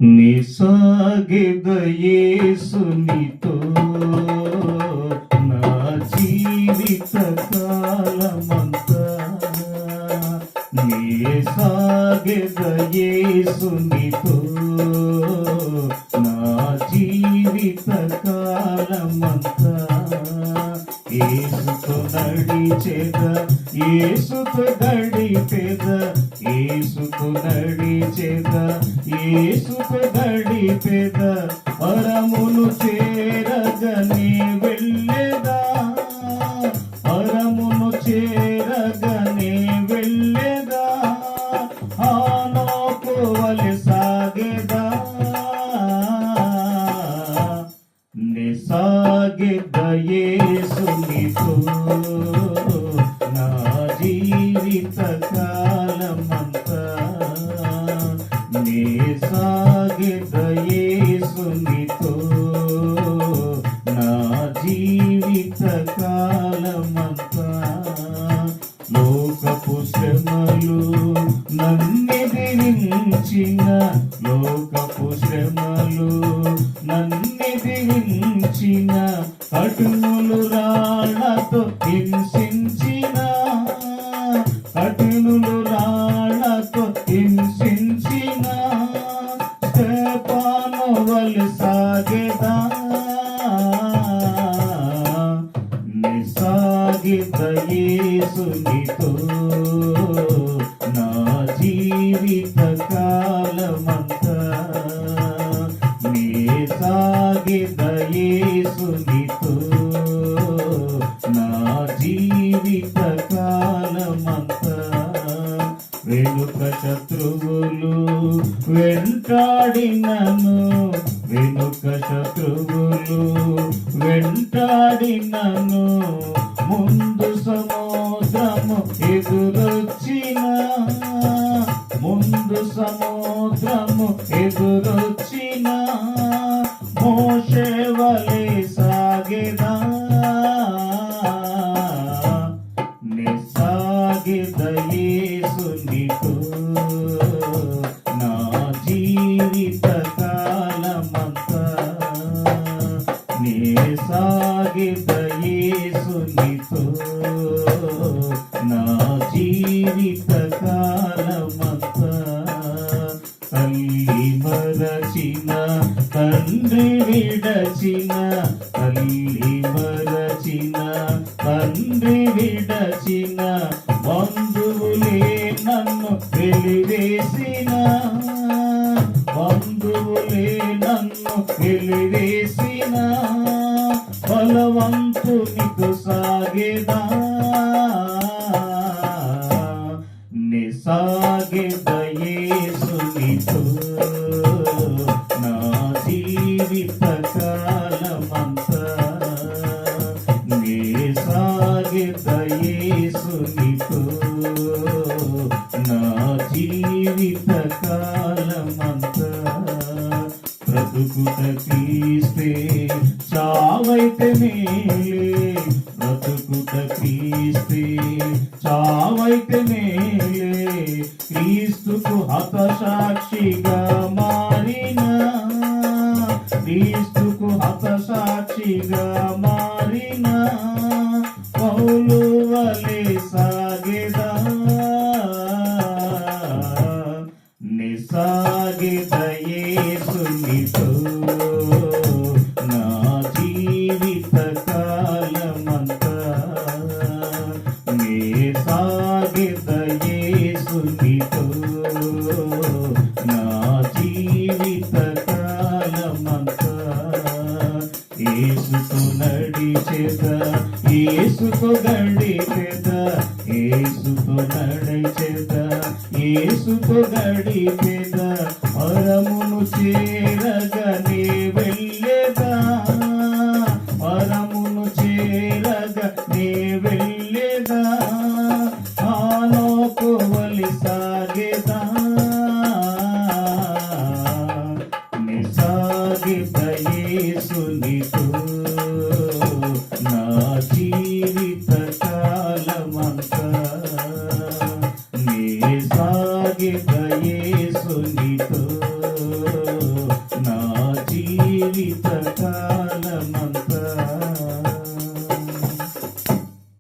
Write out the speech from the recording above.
నిసాగెద యేసునితో నా జీవిత కాలమంతా. నిసాగెద యేసునితో నా జీవిత కాలమంతా. యేసుతో నడిచెద, యేసుతో గడిపెద, యేసుతో నడిచెద, యేసుతో గడిపెద, పరమును చేరగనే వెళ్ళెదా, పరమును చేరగనే వెళ్ళెదా, ఆనోకు వలె సాగెదా. నిసాగెద యేసునితో నా జీవిత కాలమంతా. నిసాగెద యేసునితో నా జీవిత కాలమంతా. లోకపు శ్రమలు నన్నెదిరించిన, లోకపు శ్రమలు నన్నెదిరించిన, కఠినులు రాళ్లతో హింసించిన, కఠినులు రాళ్లతో హింసించిన, స్తెఫాను వలె సాగెదా. నిసాగెద యేసునితో నా జీవిత కాలమంతా. నిసాగెద యేసునితో నా జీవిత కాలమంతా. వెనుక శత్రువులు వెంటాడినను, వెనుక శత్రువులు వెంటాడినను, ముందు సముద్రము ఎదురొచ్చిన, ముందు సముద్రము ఎదురొచ్చిన, మోషే వలె సాగెదా. నిసాగెద యేసునితో నా జీవిత కాలమంతా. నిసాగెద యేసునితో నా జీవిత కాలమంతా. తల్లి మరచిన, తండ్రి విడచిన, తల్లి మరచిన, తండ్రి విడచిన, బంధువులే నన్ను వెలివేసిన, బంధువులే నన్ను వెలివేసిన, బలవంతునితో సాగెదా. నిసాగెద యేసునితో నా జీవిత కాలమంతా. నిసాగెద యేసునితో నా జీవిత కాలమంతా. బ్రతుకుట క్రీస్తే, చావైతే మేలే, బ్రతుకుట క్రీస్తే, చావైతే మేలే, క్రీస్తుకు హతసాక్షిగా మారిన, క్రీస్తుకు హతసాక్షిగా మారిన, పౌలు వలె సాగెదా. నిసాగెద యేసునితో నా జీవిత కాలమంతా. నిసాగెద యేసునితో నా జీవిత కాలమంతా. యేసుతో నడిచెద, యేసుతో గడిపెద, యేసుతో నడిచెద, యేసుతో గడిపెద, పరమును చేరగనే వెళ్ళెదా, పరమును చేరగనే వెళ్ళెదా, ఆనోకు వలె సాగెదా. నిసాగెద యేసునితో నా జీవిత కాలమంతా. నిసాగెద యేసునితో జీవిత కాలమంతా